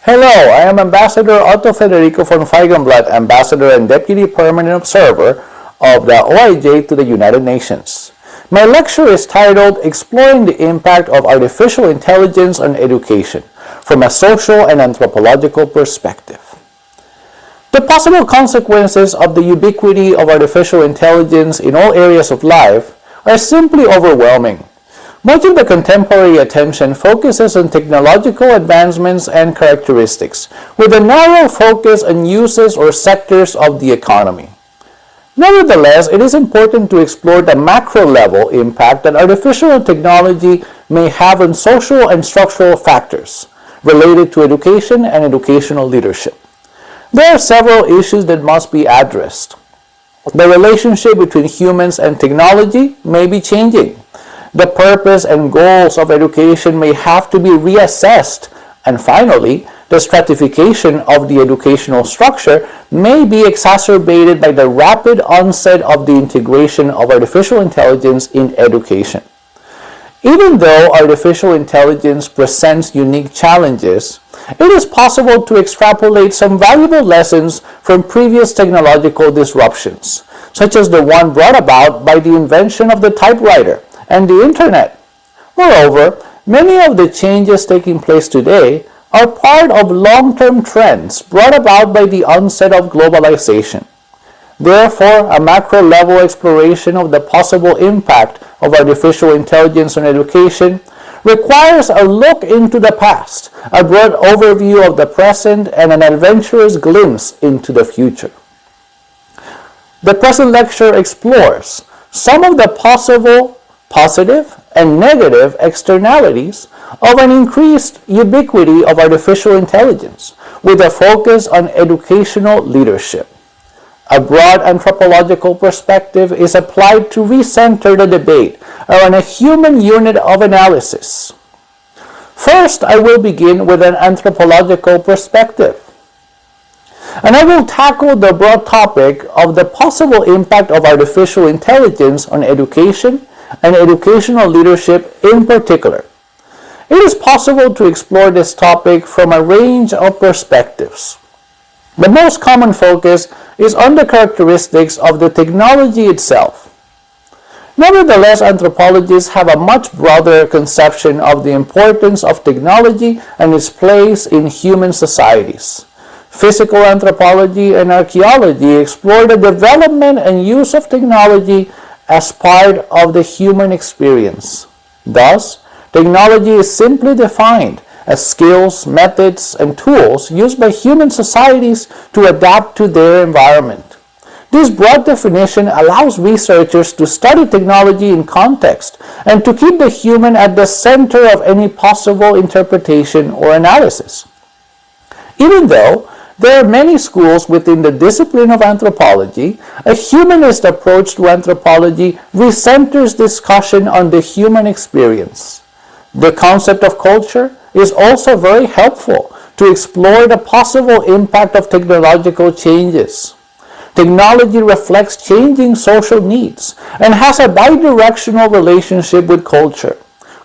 Hello, I am Ambassador Otto Federico von Feigenblatt, Ambassador and Deputy Permanent Observer of the OIJ to the United Nations. My lecture is titled Exploring the Impact of Artificial Intelligence on Education from a Social and Anthropological Perspective. The possible consequences of the ubiquity of artificial intelligence in all areas of life are simply overwhelming. Much of the contemporary attention focuses on technological advancements and characteristics, with a narrow focus on uses or sectors of the economy. Nevertheless, it is important to explore the macro-level impact that artificial technology may have on social and structural factors related to education and educational leadership. There are several issues that must be addressed. The relationship between humans and technology may be changing. The purpose and goals of education may have to be reassessed. And finally, the stratification of the educational structure may be exacerbated by the rapid onset of the integration of artificial intelligence in education. Even though artificial intelligence presents unique challenges, it is possible to extrapolate some valuable lessons from previous technological disruptions, such as the one brought about by the invention of the typewriter and the internet. Moreover, many of the changes taking place today are part of long-term trends brought about by the onset of globalization. Therefore, a macro-level exploration of the possible impact of artificial intelligence on education requires a look into the past, a broad overview of the present, and an adventurous glimpse into the future. The present lecture explores some of the possible positive and negative externalities of an increased ubiquity of artificial intelligence, with a focus on educational leadership. A broad anthropological perspective is applied to recenter the debate around a human unit of analysis. First, I will begin with an anthropological perspective, and I will tackle the broad topic of the possible impact of artificial intelligence on education and educational leadership in particular. It is possible to explore this topic from a range of perspectives. The most common focus is on the characteristics of the technology itself. Nevertheless, anthropologists have a much broader conception of the importance of technology and its place in human societies. Physical anthropology and archaeology explore the development and use of technology as part of the human experience. Thus, technology is simply defined as skills, methods, and tools used by human societies to adapt to their environment. This broad definition allows researchers to study technology in context and to keep the human at the center of any possible interpretation or analysis. Even though there are many schools within the discipline of anthropology, a humanist approach to anthropology recenters discussion on the human experience. The concept of culture is also very helpful to explore the possible impact of technological changes. Technology reflects changing social needs and has a bidirectional relationship with culture.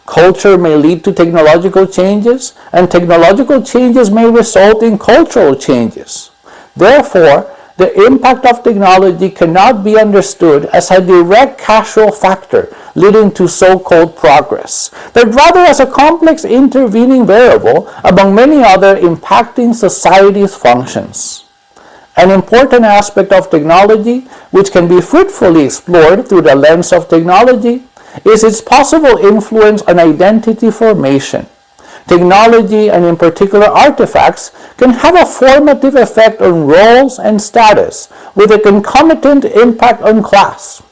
Culture may lead to technological changes, and technological changes may result in cultural changes. Therefore, the impact of technology cannot be understood as a direct causal factor leading to so-called progress, but rather as a complex intervening variable among many other impacting society's functions. An important aspect of technology, which can be fruitfully explored through the lens of technology, is its possible influence on identity formation. Technology, and in particular artifacts, can have a formative effect on roles and status, with a concomitant impact on class.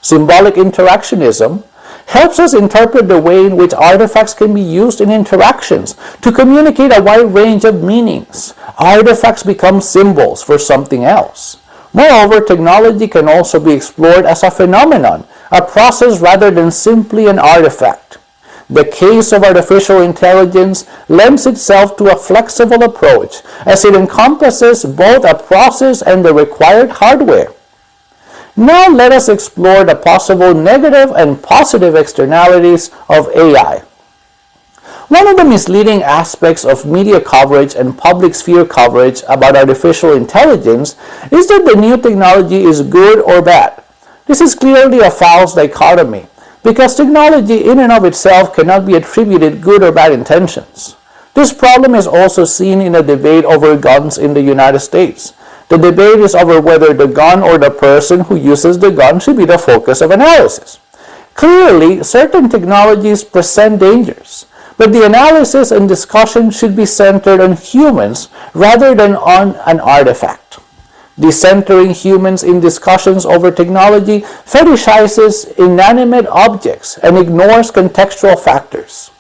Symbolic interactionism helps us interpret the way in which artifacts can be used in interactions to communicate a wide range of meanings. Artifacts become symbols for something else. Moreover, technology can also be explored as a phenomenon, a process rather than simply an artifact. The case of artificial intelligence lends itself to a flexible approach, as it encompasses both a process and the required hardware. Now let us explore the possible negative and positive externalities of AI. One of the misleading aspects of media coverage and public sphere coverage about artificial intelligence is that the new technology is good or bad. This is clearly a false dichotomy, because technology in and of itself cannot be attributed good or bad intentions. This problem is also seen in a debate over guns in the United States. The debate is over whether the gun or the person who uses the gun should be the focus of analysis. Clearly, certain technologies present dangers, but the analysis and discussion should be centered on humans rather than on an artifact. Decentering humans in discussions over technology fetishizes inanimate objects and ignores contextual factors.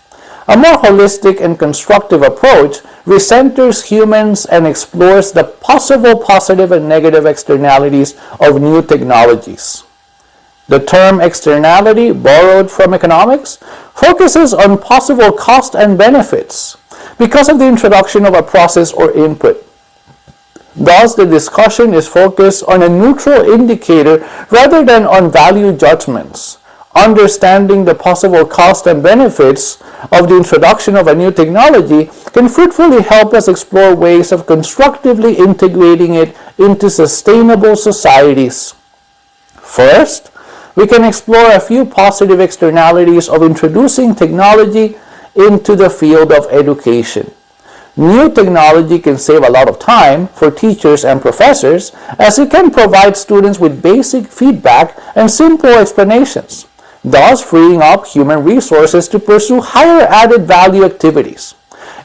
A more holistic and constructive approach recenters humans and explores the possible positive and negative externalities of new technologies. The term externality, borrowed from economics, focuses on possible costs and benefits because of the introduction of a process or input. Thus, the discussion is focused on a neutral indicator rather than on value judgments. Understanding the possible costs and benefits of the introduction of a new technology can fruitfully help us explore ways of constructively integrating it into sustainable societies. First, we can explore a few positive externalities of introducing technology into the field of education. New technology can save a lot of time for teachers and professors, as it can provide students with basic feedback and simple explanations, thus freeing up human resources to pursue higher added value activities.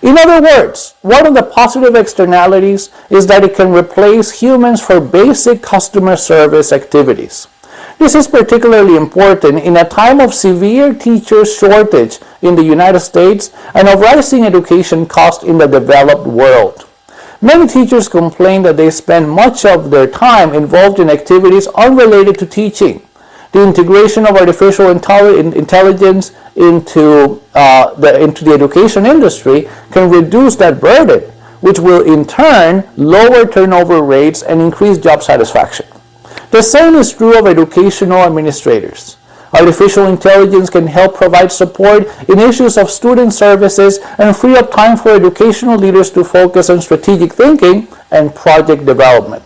In other words, one of the positive externalities is that it can replace humans for basic customer service activities. This is particularly important in a time of severe teacher shortage in the United States and of rising education costs in the developed world. Many teachers complain that they spend much of their time involved in activities unrelated to teaching. The integration of artificial intelligence into the education industry can reduce that burden, which will in turn lower turnover rates and increase job satisfaction. The same is true of educational administrators. Artificial intelligence can help provide support in issues of student services and free up time for educational leaders to focus on strategic thinking and project development.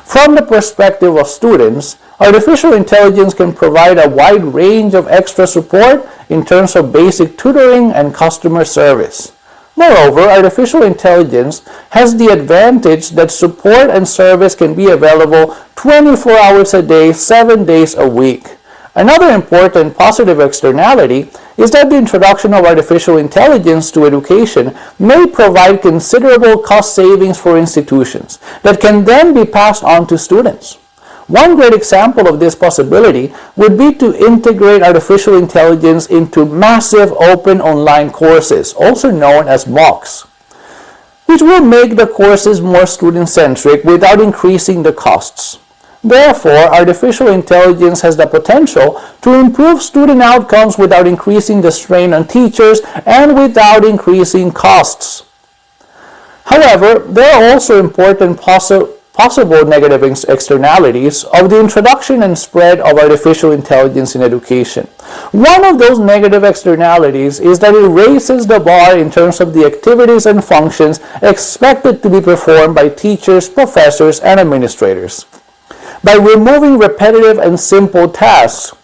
From the perspective of students, artificial intelligence can provide a wide range of extra support in terms of basic tutoring and customer service. Moreover, artificial intelligence has the advantage that support and service can be available 24 hours a day, 7 days a week. Another important positive externality is that the introduction of artificial intelligence to education may provide considerable cost savings for institutions that can then be passed on to students. One great example of this possibility would be to integrate artificial intelligence into massive open online courses, also known as MOOCs, which will make the courses more student-centric without increasing the costs. Therefore, artificial intelligence has the potential to improve student outcomes without increasing the strain on teachers and without increasing costs. However, there are also important possible negative externalities of the introduction and spread of artificial intelligence in education. One of those negative externalities is that it raises the bar in terms of the activities and functions expected to be performed by teachers, professors, and administrators. By removing repetitive and simple tasks,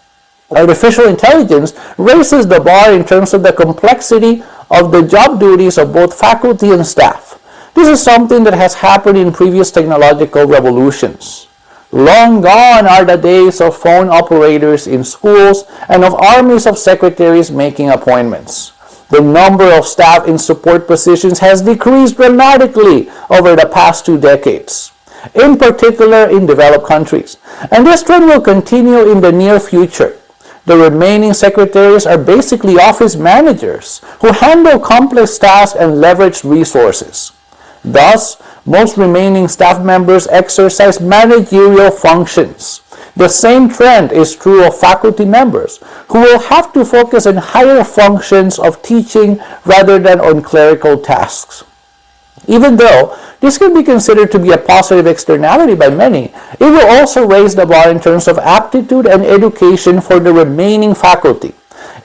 artificial intelligence raises the bar in terms of the complexity of the job duties of both faculty and staff. This is something that has happened in previous technological revolutions. Long gone are the days of phone operators in schools and of armies of secretaries making appointments. The number of staff in support positions has decreased dramatically over the past 2 decades, in particular in developed countries, and this trend will continue in the near future. The remaining secretaries are basically office managers who handle complex tasks and leverage resources. Thus, most remaining staff members exercise managerial functions. The same trend is true of faculty members, who will have to focus on higher functions of teaching rather than on clerical tasks. Even though this can be considered to be a positive externality by many, it will also raise the bar in terms of aptitude and education for the remaining faculty.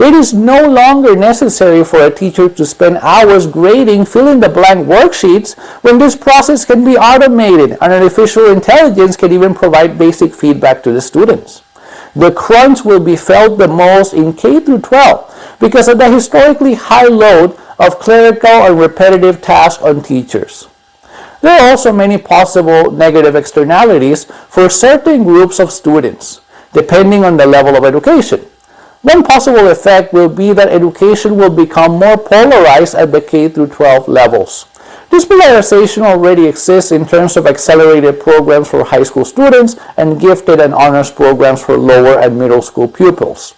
It is no longer necessary for a teacher to spend hours grading fill-in-the-blank worksheets when this process can be automated and artificial intelligence can even provide basic feedback to the students. The crunch will be felt the most in K through 12 because of the historically high load of clerical and repetitive tasks on teachers. There are also many possible negative externalities for certain groups of students, depending on the level of education. One possible effect will be that education will become more polarized at the K through 12 levels. This polarization already exists in terms of accelerated programs for high school students and gifted and honors programs for lower and middle school pupils.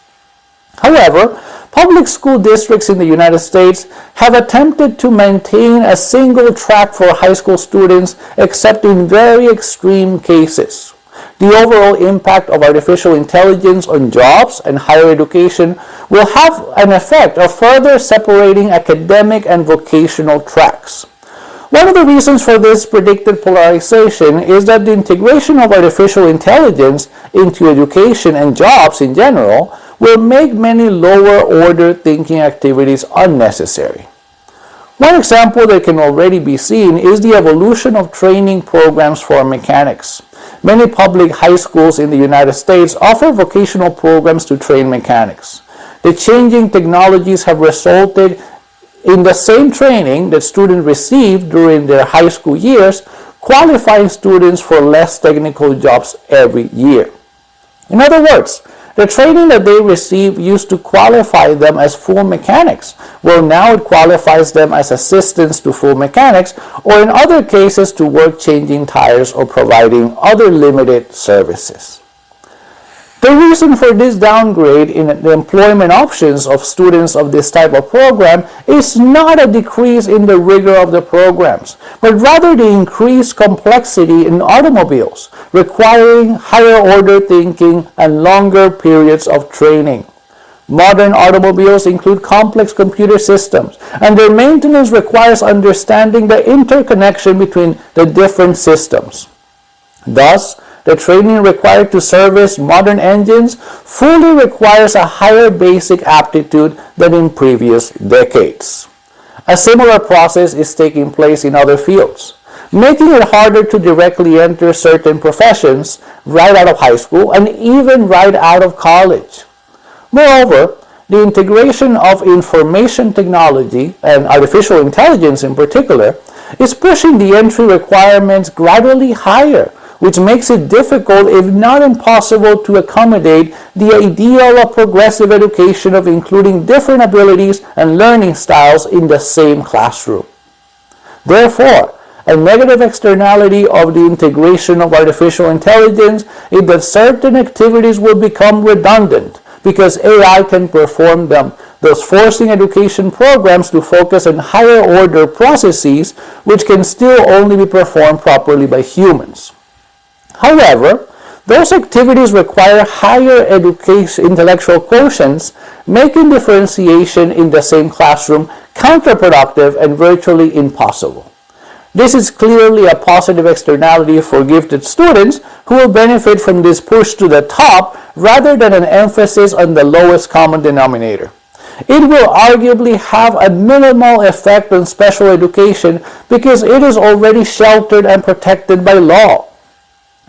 However, public school districts in the United States have attempted to maintain a single track for high school students except in very extreme cases. The overall impact of artificial intelligence on jobs and higher education will have an effect of further separating academic and vocational tracks. One of the reasons for this predicted polarization is that the integration of artificial intelligence into education and jobs in general will make many lower-order thinking activities unnecessary. One example that can already be seen is the evolution of training programs for mechanics. Many public high schools in the United States offer vocational programs to train mechanics. The changing technologies have resulted in the same training that students receive during their high school years, qualifying students for less technical jobs every year. In other words, the training that they receive used to qualify them as full mechanics, well now it qualifies them as assistants to full mechanics, or in other cases to work changing tires or providing other limited services. The reason for this downgrade in the employment options of students of this type of program is not a decrease in the rigor of the programs, but rather the increased complexity in automobiles, requiring higher order thinking and longer periods of training. Modern automobiles include complex computer systems, and their maintenance requires understanding the interconnection between the different systems. Thus, the training required to service modern engines fully requires a higher basic aptitude than in previous decades. A similar process is taking place in other fields, making it harder to directly enter certain professions right out of high school and even right out of college. Moreover, the integration of information technology and artificial intelligence in particular is pushing the entry requirements gradually higher, which makes it difficult, if not impossible, to accommodate the ideal of progressive education of including different abilities and learning styles in the same classroom. Therefore, a negative externality of the integration of artificial intelligence is that certain activities will become redundant because AI can perform them, thus forcing education programs to focus on higher order processes which can still only be performed properly by humans. However, those activities require higher intellectual quotients, making differentiation in the same classroom counterproductive and virtually impossible. This is clearly a positive externality for gifted students who will benefit from this push to the top rather than an emphasis on the lowest common denominator. It will arguably have a minimal effect on special education because it is already sheltered and protected by law.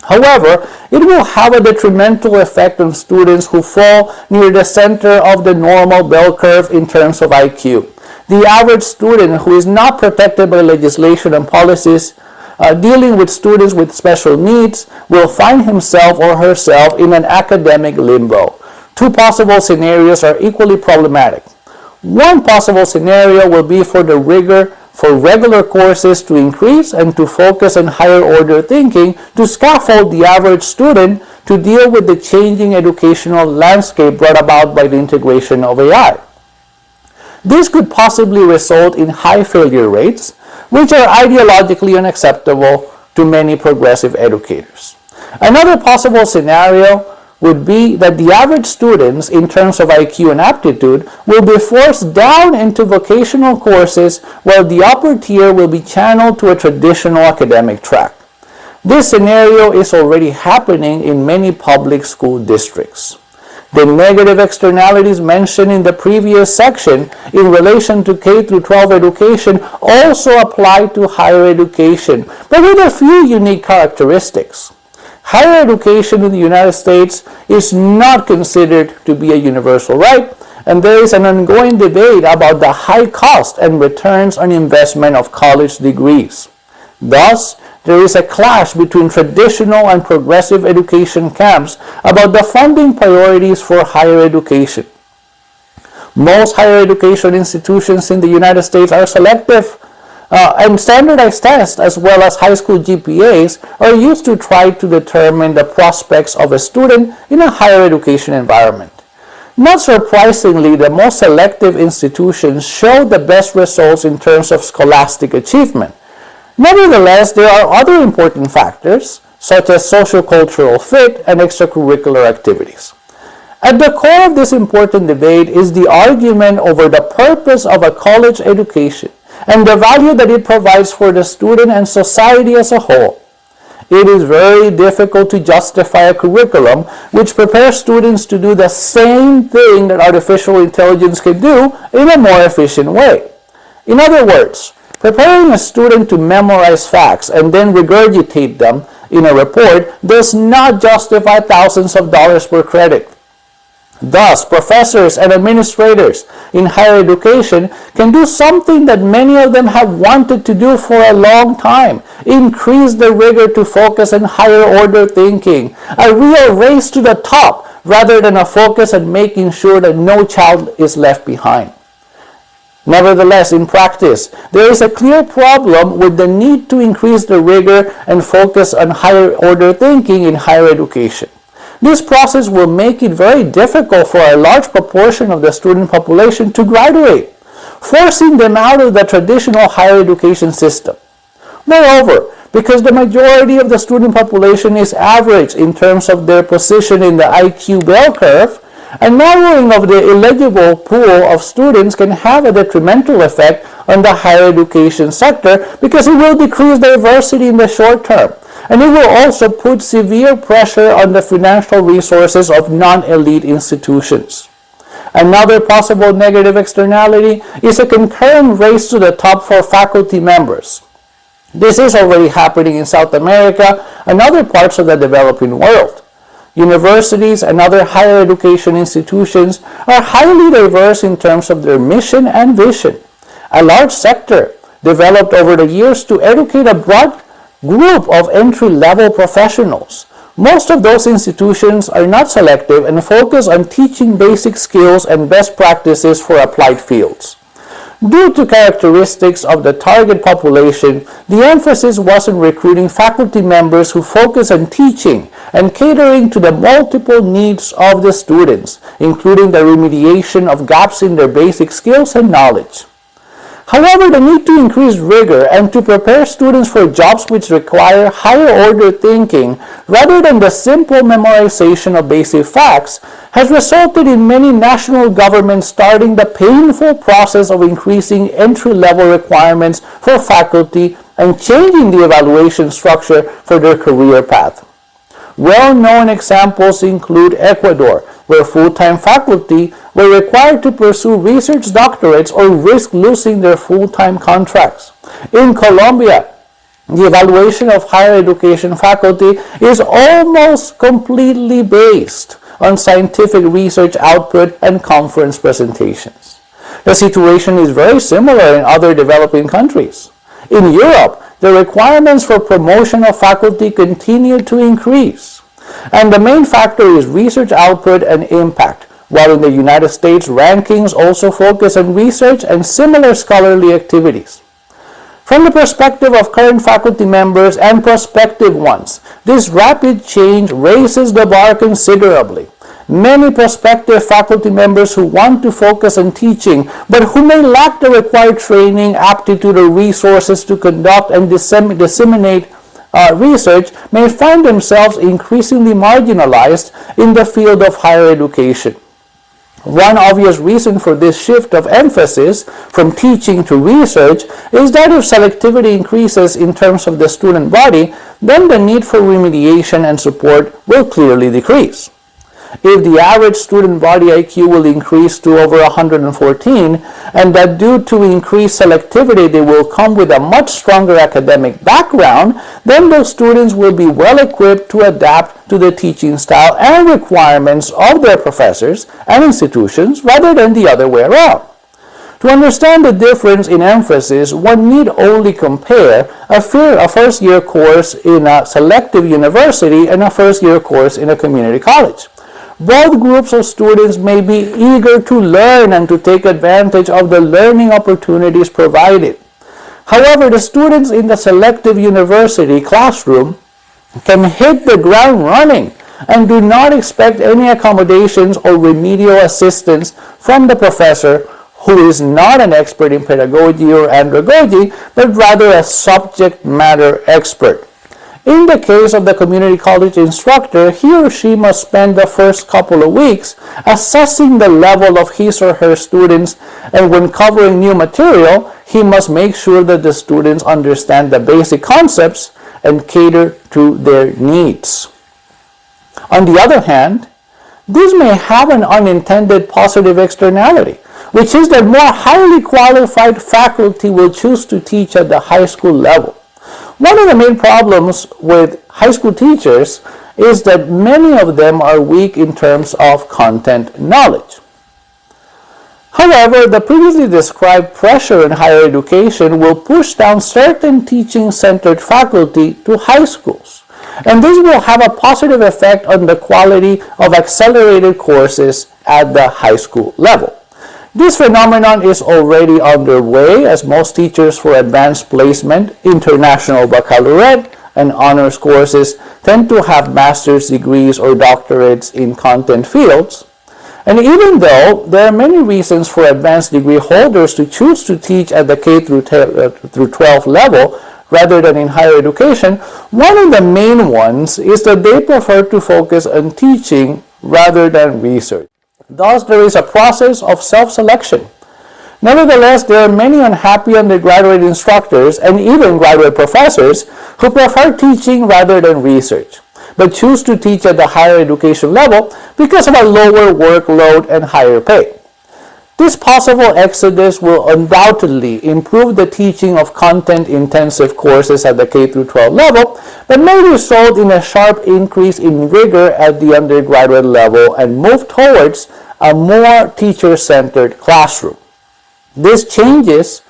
However, it will have a detrimental effect on students who fall near the center of the normal bell curve in terms of IQ. The average student who is not protected by legislation and policies dealing with students with special needs will find himself or herself in an academic limbo. Two possible scenarios are equally problematic. One possible scenario will be for the rigor for regular courses to increase and to focus on higher order thinking to scaffold the average student to deal with the changing educational landscape brought about by the integration of AI. This could possibly result in high failure rates, which are ideologically unacceptable to many progressive educators. Another possible scenario would be that the average students, in terms of IQ and aptitude, will be forced down into vocational courses while the upper tier will be channeled to a traditional academic track. This scenario is already happening in many public school districts. The negative externalities mentioned in the previous section in relation to K through 12 education also apply to higher education, but with a few unique characteristics. Higher education in the United States is not considered to be a universal right, and there is an ongoing debate about the high cost and returns on investment of college degrees. Thus, there is a clash between traditional and progressive education camps about the funding priorities for higher education. Most higher education institutions in the United States are selective, and standardized tests as well as high school GPAs are used to try to determine the prospects of a student in a higher education environment. Not surprisingly, the most selective institutions show the best results in terms of scholastic achievement. Nevertheless, there are other important factors, such as sociocultural fit and extracurricular activities. At the core of this important debate is the argument over the purpose of a college education and the value that it provides for the student and society as a whole. It is very difficult to justify a curriculum which prepares students to do the same thing that artificial intelligence can do in a more efficient way. In other words, preparing a student to memorize facts and then regurgitate them in a report does not justify thousands of dollars per credit. Thus, professors and administrators in higher education can do something that many of them have wanted to do for a long time: increase the rigor to focus on higher order thinking, a real race to the top rather than a focus on making sure that no child is left behind. Nevertheless, in practice, there is a clear problem with the need to increase the rigor and focus on higher order thinking in higher education. This process will make it very difficult for a large proportion of the student population to graduate, forcing them out of the traditional higher education system. Moreover, because the majority of the student population is average in terms of their position in the IQ bell curve, a narrowing of the eligible pool of students can have a detrimental effect on the higher education sector because it will decrease diversity in the short term, and it will also put severe pressure on the financial resources of non-elite institutions. Another possible negative externality is a concurrent race to the top for faculty members. This is already happening in South America and other parts of the developing world. Universities and other higher education institutions are highly diverse in terms of their mission and vision. A large sector developed over the years to educate a broad group of entry-level professionals. Most of those institutions are not selective and focus on teaching basic skills and best practices for applied fields. Due to characteristics of the target population, the emphasis was on recruiting faculty members who focus on teaching and catering to the multiple needs of the students, including the remediation of gaps in their basic skills and knowledge. However, the need to increase rigor and to prepare students for jobs which require higher order thinking rather than the simple memorization of basic facts has resulted in many national governments starting the painful process of increasing entry-level requirements for faculty and changing the evaluation structure for their career path. Well-known examples include Ecuador, where full-time faculty were required to pursue research doctorates or risk losing their full-time contracts. In Colombia, the evaluation of higher education faculty is almost completely based on scientific research output and conference presentations. The situation is very similar in other developing countries. In Europe, the requirements for promotion of faculty continue to increase, and the main factor is research output and impact, while in the United States, rankings also focus on research and similar scholarly activities. From the perspective of current faculty members and prospective ones, this rapid change raises the bar considerably. Many prospective faculty members who want to focus on teaching, but who may lack the required training, aptitude, or resources to conduct and disseminate research may find themselves increasingly marginalized in the field of higher education. One obvious reason for this shift of emphasis from teaching to research is that if selectivity increases in terms of the student body, then the need for remediation and support will clearly decrease. if the average student body IQ will increase to over 114, and that due to increased selectivity they will come with a much stronger academic background, then those students will be well equipped to adapt to the teaching style and requirements of their professors and institutions rather than the other way around. To understand the difference in emphasis, one need only compare a first-year course in a selective university and a first-year course in a community college. Both groups of students may be eager to learn and to take advantage of the learning opportunities provided. However, the students in the selective university classroom can hit the ground running and do not expect any accommodations or remedial assistance from the professor, who is not an expert in pedagogy or andragogy, but rather a subject matter expert. In the case of the community college instructor, he or she must spend the first couple of weeks assessing the level of his or her students, and when covering new material, he must make sure that the students understand the basic concepts and cater to their needs. On the other hand, this may have an unintended positive externality, which is that more highly qualified faculty will choose to teach at the high school level. One of the main problems with high school teachers is that many of them are weak in terms of content knowledge. However, the previously described pressure in higher education will push down certain teaching-centered faculty to high schools, and this will have a positive effect on the quality of accelerated courses at the high school level. This phenomenon is already underway, as most teachers for advanced placement, international baccalaureate, and honors courses tend to have master's degrees or doctorates in content fields. And even though there are many reasons for advanced degree holders to choose to teach at the K through 12 level rather than in higher education, one of the main ones is that they prefer to focus on teaching rather than research. Thus, there is a process of self-selection. Nevertheless, there are many unhappy undergraduate instructors and even graduate professors who prefer teaching rather than research, but choose to teach at the higher education level because of a lower workload and higher pay. This possible exodus will undoubtedly improve the teaching of content-intensive courses at the K through 12 level, but may result in a sharp increase in rigor at the undergraduate level and move towards a more teacher-centered classroom. This change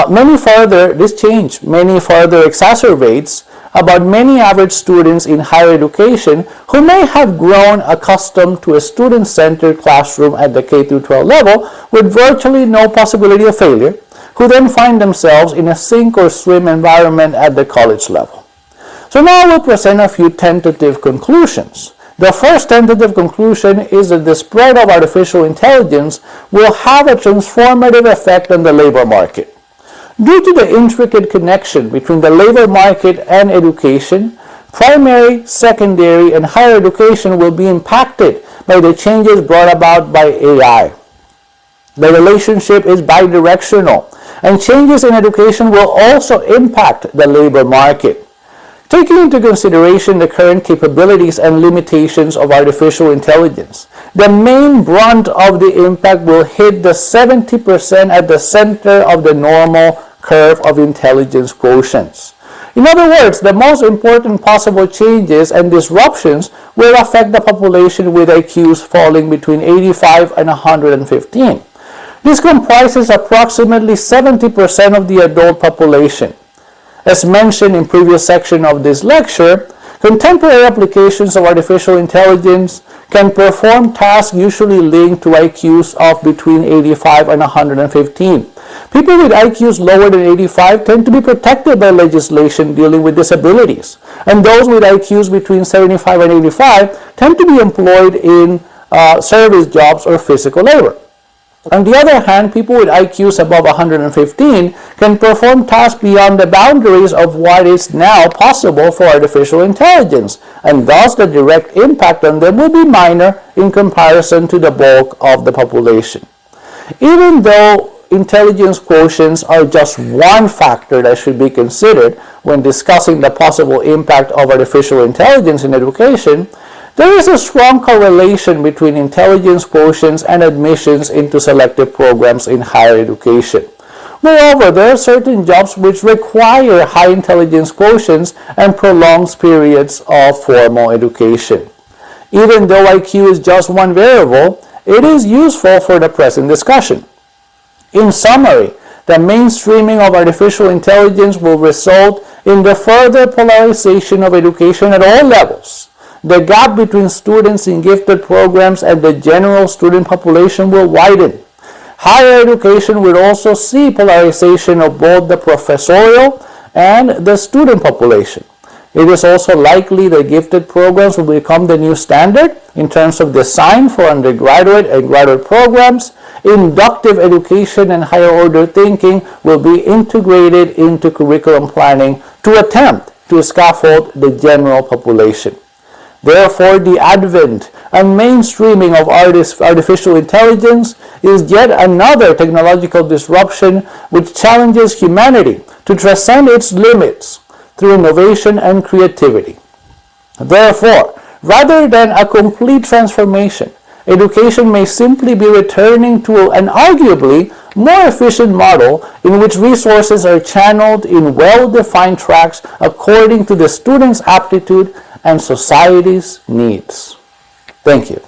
many further exacerbates about many average students in higher education who may have grown accustomed to a student-centered classroom at the K through 12 level with virtually no possibility of failure, who then find themselves in a sink or swim environment at the college level. So now I will present a few tentative conclusions. The first tentative conclusion is that the spread of artificial intelligence will have a transformative effect on the labor market. Due to the intricate connection between the labor market and education, primary, secondary, and higher education will be impacted by the changes brought about by AI. The relationship is bidirectional, and changes in education will also impact the labor market. Taking into consideration the current capabilities and limitations of artificial intelligence, the main brunt of the impact will hit the 70% at the center of the normal curve of intelligence quotients. In other words, the most important possible changes and disruptions will affect the population with IQs falling between 85 and 115. This comprises approximately 70% of the adult population. As mentioned in previous section of this lecture, contemporary applications of artificial intelligence can perform tasks usually linked to IQs of between 85 and 115. People with IQs lower than 85 tend to be protected by legislation dealing with disabilities, and those with IQs between 75 and 85 tend to be employed in service jobs or physical labor. On the other hand, people with IQs above 115 can perform tasks beyond the boundaries of what is now possible for artificial intelligence, and thus the direct impact on them will be minor in comparison to the bulk of the population. Even though intelligence quotients are just one factor that should be considered when discussing the possible impact of artificial intelligence in education, There is a strong correlation between intelligence quotients and admissions into selective programs in higher education. Moreover, there are certain jobs which require high intelligence quotients and prolonged periods of formal education. Even though IQ is just one variable, it is useful for the present discussion. In summary, the mainstreaming of artificial intelligence will result in the further polarization of education at all levels. The gap between students in gifted programs and the general student population will widen. Higher education will also see polarization of both the professorial and the student population. It is also likely that gifted programs will become the new standard in terms of design for undergraduate and graduate programs. Inductive education and higher order thinking will be integrated into curriculum planning to attempt to scaffold the general population. Therefore, the advent and mainstreaming of artificial intelligence is yet another technological disruption which challenges humanity to transcend its limits through innovation and creativity. Therefore, rather than a complete transformation, education may simply be returning to an arguably more efficient model in which resources are channeled in well-defined tracks according to the student's aptitude and society's needs. Thank you.